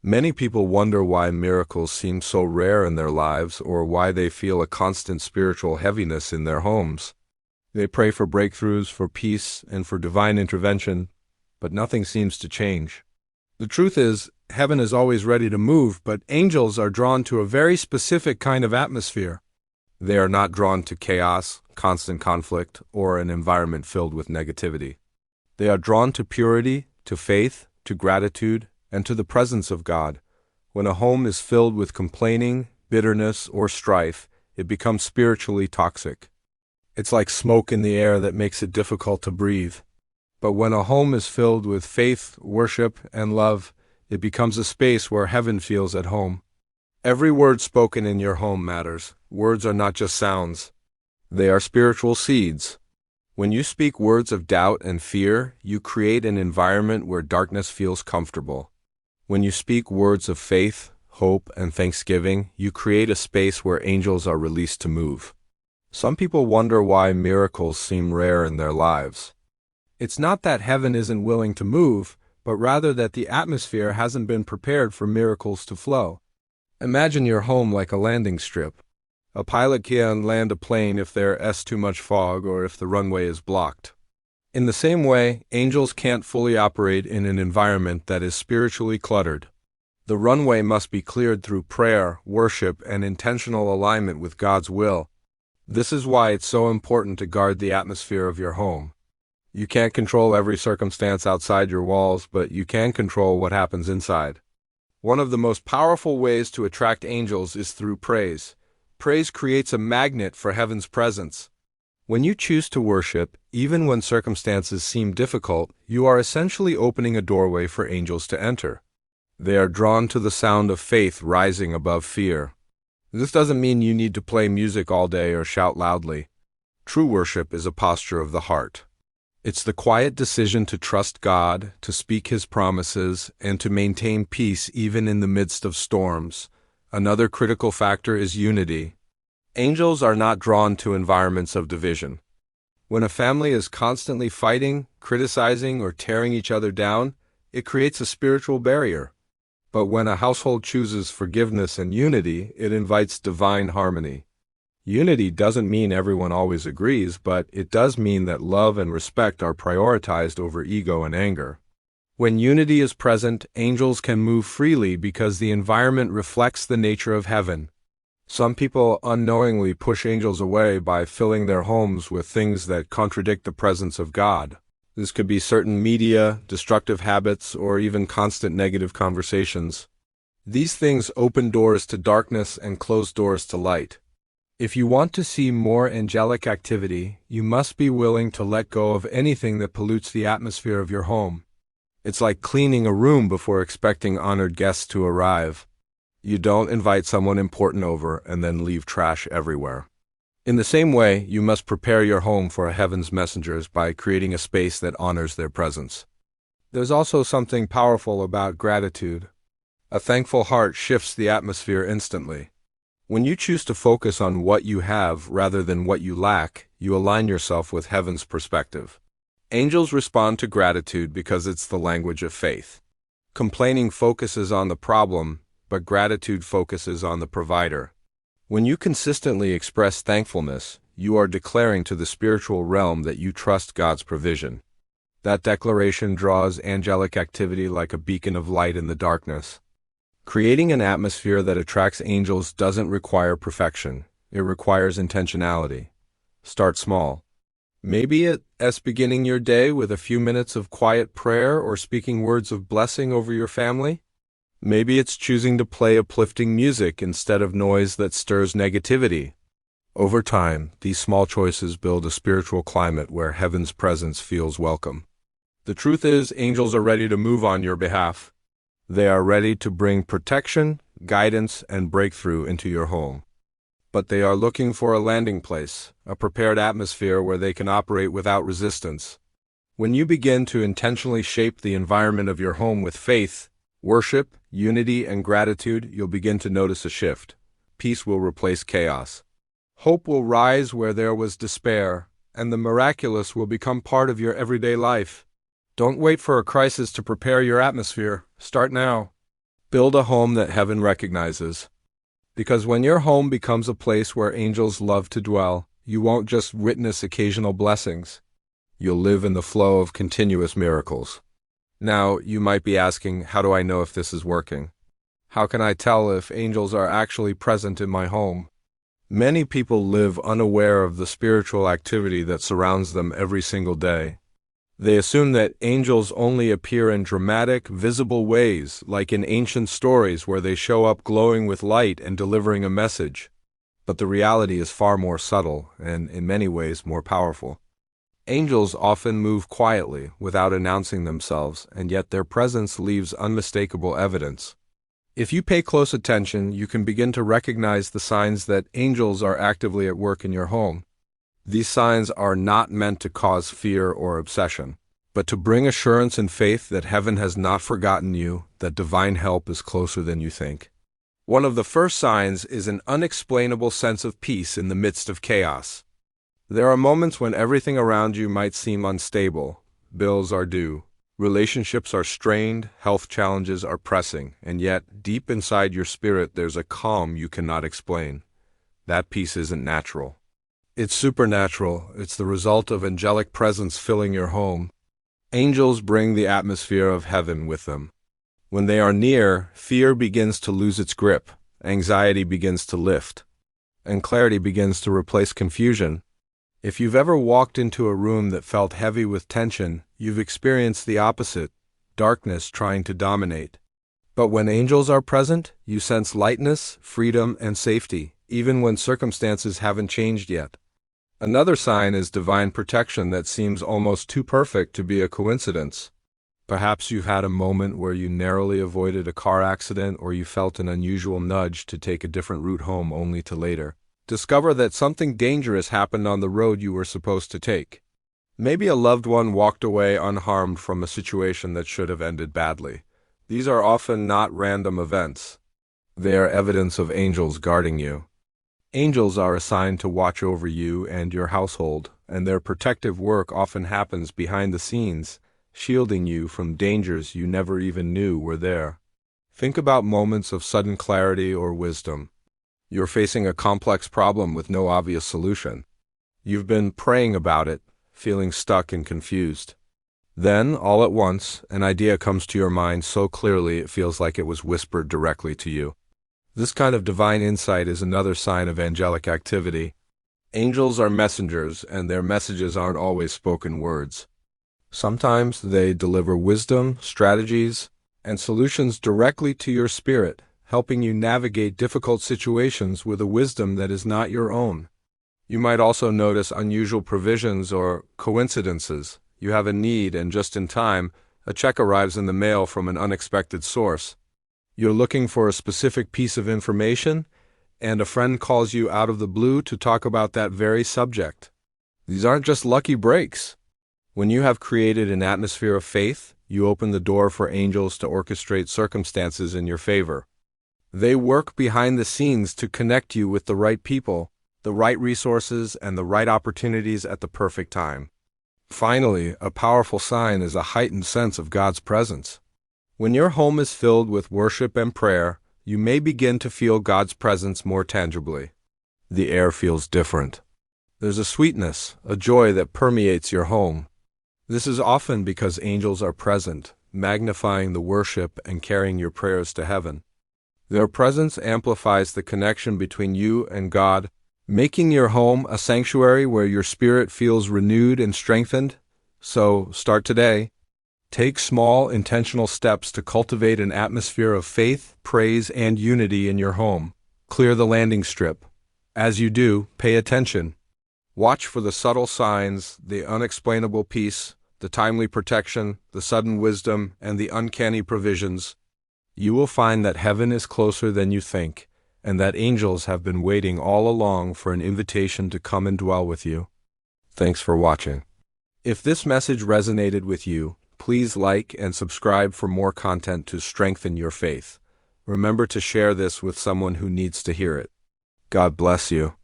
Many people wonder why miracles seem so rare in their lives or why they feel a constant spiritual heaviness in their homes. They pray for breakthroughs, for peace, and for divine intervention, but nothing seems to change. The truth is, heaven is always ready to move, but angels are drawn to a very specific kind of atmosphere. They are not drawn to chaos, constant conflict, or an environment filled with negativity. They are drawn to purity, to faith, to gratitude, and to the presence of God. When a home is filled with complaining, bitterness, or strife, it becomes spiritually toxic. It's like smoke in the air that makes it difficult to breathe. But when a home is filled with faith, worship, and love, it becomes a space where heaven feels at home. Every word spoken in your home matters. Words are not just sounds. They are spiritual seeds. When you speak words of doubt and fear, you create an environment where darkness feels comfortable. When you speak words of faith, hope, and thanksgiving, you create a space where angels are released to move. Some people wonder why miracles seem rare in their lives. It's not that heaven isn't willing to move, but rather that the atmosphere hasn't been prepared for miracles to flow. Imagine your home like a landing strip. A pilot can't land a plane if there's too much fog or if the runway is blocked. In the same way, angels can't fully operate in an environment that is spiritually cluttered. The runway must be cleared through prayer, worship, and intentional alignment with God's will. This is why it's so important to guard the atmosphere of your home. You can't control every circumstance outside your walls, but you can control what happens inside. One of the most powerful ways to attract angels is through praise. Praise creates a magnet for heaven's presence. When you choose to worship, even when circumstances seem difficult, you are essentially opening a doorway for angels to enter. They are drawn to the sound of faith rising above fear. This doesn't mean you need to play music all day or shout loudly. True worship is a posture of the heart. It's the quiet decision to trust God, to speak His promises, and to maintain peace even in the midst of storms. Another critical factor is unity. Angels are not drawn to environments of division. When a family is constantly fighting, criticizing, or tearing each other down, it creates a spiritual barrier. But when a household chooses forgiveness and unity, it invites divine harmony. Unity doesn't mean everyone always agrees, but it does mean that love and respect are prioritized over ego and anger. When unity is present, angels can move freely because the environment reflects the nature of heaven. Some people unknowingly push angels away by filling their homes with things that contradict the presence of God. This could be certain media, destructive habits, or even constant negative conversations. These things open doors to darkness and close doors to light. If you want to see more angelic activity, you must be willing to let go of anything that pollutes the atmosphere of your home. It's like cleaning a room before expecting honored guests to arrive. You don't invite someone important over and then leave trash everywhere. In the same way, you must prepare your home for heaven's messengers by creating a space that honors their presence. There's also something powerful about gratitude. A thankful heart shifts the atmosphere instantly. When you choose to focus on what you have rather than what you lack, you align yourself with heaven's perspective. Angels respond to gratitude because it's the language of faith. Complaining focuses on the problem, but gratitude focuses on the provider. When you consistently express thankfulness, you are declaring to the spiritual realm that you trust God's provision. That declaration draws angelic activity like a beacon of light in the darkness. Creating an atmosphere that attracts angels doesn't require perfection. It requires intentionality. Start small. Maybe it's beginning your day with a few minutes of quiet prayer or speaking words of blessing over your family. Maybe it's choosing to play uplifting music instead of noise that stirs negativity. Over time, these small choices build a spiritual climate where heaven's presence feels welcome. The truth is, angels are ready to move on your behalf. They are ready to bring protection, guidance, and breakthrough into your home. But they are looking for a landing place, a prepared atmosphere where they can operate without resistance. When you begin to intentionally shape the environment of your home with faith, worship, unity, and gratitude, you'll begin to notice a shift. Peace will replace chaos. Hope will rise where there was despair, and the miraculous will become part of your everyday life. Don't wait for a crisis to prepare your atmosphere. Start now. Build a home that heaven recognizes. Because when your home becomes a place where angels love to dwell, you won't just witness occasional blessings. You'll live in the flow of continuous miracles. Now, you might be asking, how do I know if this is working? How can I tell if angels are actually present in my home? Many people live unaware of the spiritual activity that surrounds them every single day. They assume that angels only appear in dramatic, visible ways, like in ancient stories where they show up glowing with light and delivering a message. But the reality is far more subtle and, in many ways, more powerful. Angels often move quietly, without announcing themselves, and yet their presence leaves unmistakable evidence. If you pay close attention, you can begin to recognize the signs that angels are actively at work in your home. These signs are not meant to cause fear or obsession, but to bring assurance and faith that heaven has not forgotten you, that divine help is closer than you think. One of the first signs is an unexplainable sense of peace in the midst of chaos. There are moments when everything around you might seem unstable. Bills are due, relationships are strained, health challenges are pressing, and yet, deep inside your spirit, there's a calm you cannot explain. That peace isn't natural. It's supernatural. It's the result of angelic presence filling your home. Angels bring the atmosphere of heaven with them. When they are near, fear begins to lose its grip, anxiety begins to lift, and clarity begins to replace confusion. If you've ever walked into a room that felt heavy with tension, you've experienced the opposite, darkness trying to dominate. But when angels are present, you sense lightness, freedom, and safety, even when circumstances haven't changed yet. Another sign is divine protection that seems almost too perfect to be a coincidence. Perhaps you've had a moment where you narrowly avoided a car accident, or you felt an unusual nudge to take a different route home, only to later discover that something dangerous happened on the road you were supposed to take. Maybe a loved one walked away unharmed from a situation that should have ended badly. These are often not random events. They are evidence of angels guarding you. Angels are assigned to watch over you and your household, and their protective work often happens behind the scenes, shielding you from dangers you never even knew were there. Think about moments of sudden clarity or wisdom. You're facing a complex problem with no obvious solution. You've been praying about it, feeling stuck and confused. Then, all at once, an idea comes to your mind so clearly it feels like it was whispered directly to you. This kind of divine insight is another sign of angelic activity. Angels are messengers, and their messages aren't always spoken words. Sometimes they deliver wisdom, strategies, and solutions directly to your spirit, helping you navigate difficult situations with a wisdom that is not your own. You might also notice unusual provisions or coincidences. You have a need, and just in time, a check arrives in the mail from an unexpected source. You're looking for a specific piece of information, and a friend calls you out of the blue to talk about that very subject. These aren't just lucky breaks. When you have created an atmosphere of faith, you open the door for angels to orchestrate circumstances in your favor. They work behind the scenes to connect you with the right people, the right resources, and the right opportunities at the perfect time. Finally, a powerful sign is a heightened sense of God's presence. When your home is filled with worship and prayer, you may begin to feel God's presence more tangibly. The air feels different. There's a sweetness, a joy that permeates your home. This is often because angels are present, magnifying the worship and carrying your prayers to heaven. Their presence amplifies the connection between you and God, making your home a sanctuary where your spirit feels renewed and strengthened. So, start today. Take small, intentional steps to cultivate an atmosphere of faith, praise, and unity in your home. Clear the landing strip. As you do, pay attention. Watch for the subtle signs, the unexplainable peace, the timely protection, the sudden wisdom, and the uncanny provisions. You will find that heaven is closer than you think, and that angels have been waiting all along for an invitation to come and dwell with you. Thanks for watching. If this message resonated with you, please like and subscribe for more content to strengthen your faith. Remember to share this with someone who needs to hear it. God bless you.